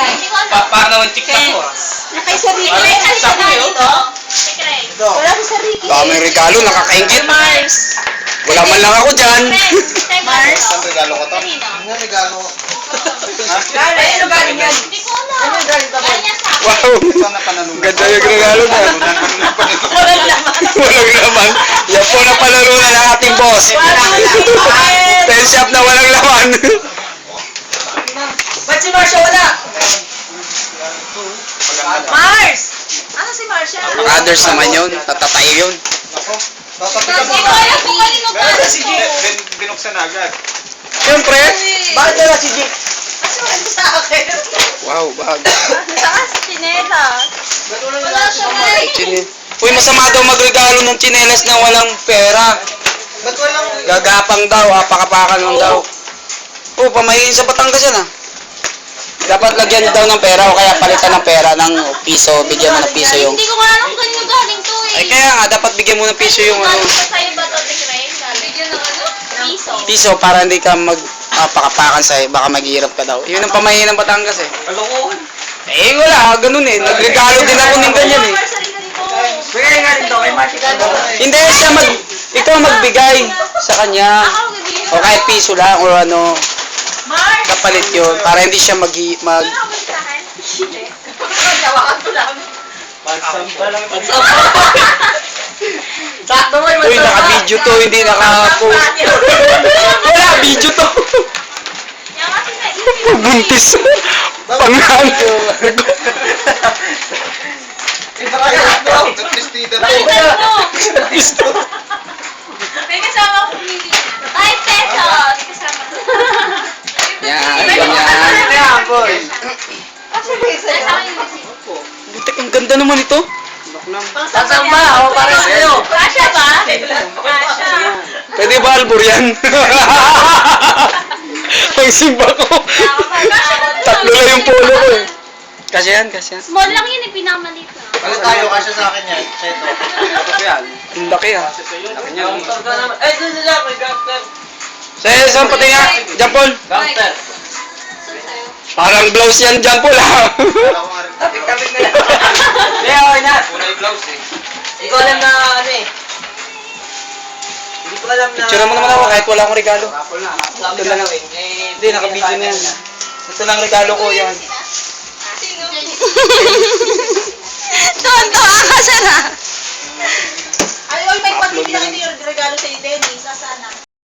Hindi ko alam. Para naman TikTok ko. Nakay sa Ricky. May alis na dito? Secret. Wala si sa Ricky. Daming regalo, nakakaingit. Mars. Wala man lang ako dyan. Mars. Saan regalo ko to? Kanino? Ano regalo ko? Ano galing yan? Hindi ko alam. Ano galing ba? Galing yan sa akin. Wow. Saan na panalunan? Ganda yung regalo na. Walang laman. Walang laman. Yan po na palaro na ng ating boss. Pen shop na walang laman. Ba't si Marsha wala? Mars! Ano si Marsha? Others naman yun. Tatatay yun. Hindi ko alam kung kanino galing to. Binuksan na agad. Siyempre. Bakit wala si Jake? Kasi wala sa akin. Wow, bag. Saan si Chinela? Wala siya Chine. Uy, masama daw magregalo ng tsinelas na walang pera. Ba't walang... Gagapang daw, apakapakan lang daw. Oh, pamahiin sa Batangas yan ah. Dapat lagyan daw ng pera o kaya palitan ng pera ng piso. Bigyan mo ng piso yung... Hindi ko nga alam kung kanino galing to eh. Ay kaya nga, dapat bigyan mo ng piso yung ano. Galing pa sa'yo ba to, Tikray? Bigyan ng ano? Piso. Piso para hindi ka magpakapakan sa'yo. Baka maghihirap ka daw. Yun ang pamahiin ng Batangas eh. Kalokohan. Eh wala, ganun eh. Nagregalo din ako ng ganyan eh. Bigay nga rin to, kay Marsha galing. Hindi, ikaw magbigay sa kanya. O kahit piso lang o ano. Mars! Kapalit yun. Para hindi siya mag... Ano ako listahan? Hindi. Jawakan ko lang. Sakto mo yung Uy, naka-video to, hindi naka-post. Wala, video to. Yan kasi naisip. Buntis. Pangan. Nagpistida to. Balikan mo! May kasama ko pumili. 5 pesos! Kasama. Yan, ganyan. Kaya, boy. Kasi may Nasa sa'yo. akin yung receipt. Butik, ang ganda naman ito. Sasamba, o para sa'yo. Kasha ba? Kasha. Pwede ba albur yan? Ang simba ko. Tatlo lang yung polo ko eh. Kasi yan, kasi yan. Small lang yun eh, pinamalit na. Ano tayo kasi sa akin yan? Ito. Ito yan. Ang laki ah. Ay, doon sila, may gangster. Saan pati nga? Jampol. Gangster. Parang blouse yan, Jampol ah. Kala ko nga rin. Tapik-tapik na lang. Hindi, okay na. Una yung blouse eh. Hindi ko alam na ano eh. Hindi ko alam na... Picture mo naman ako kahit wala akong regalo. Rapol na. Sabi ka gawin. Eh, Hindi, naka-video na yan. Ito lang regalo ko yan. Tonto ka sana. Ay, may pati pinakita yung regalo sa'yo, Dennis. Saan na?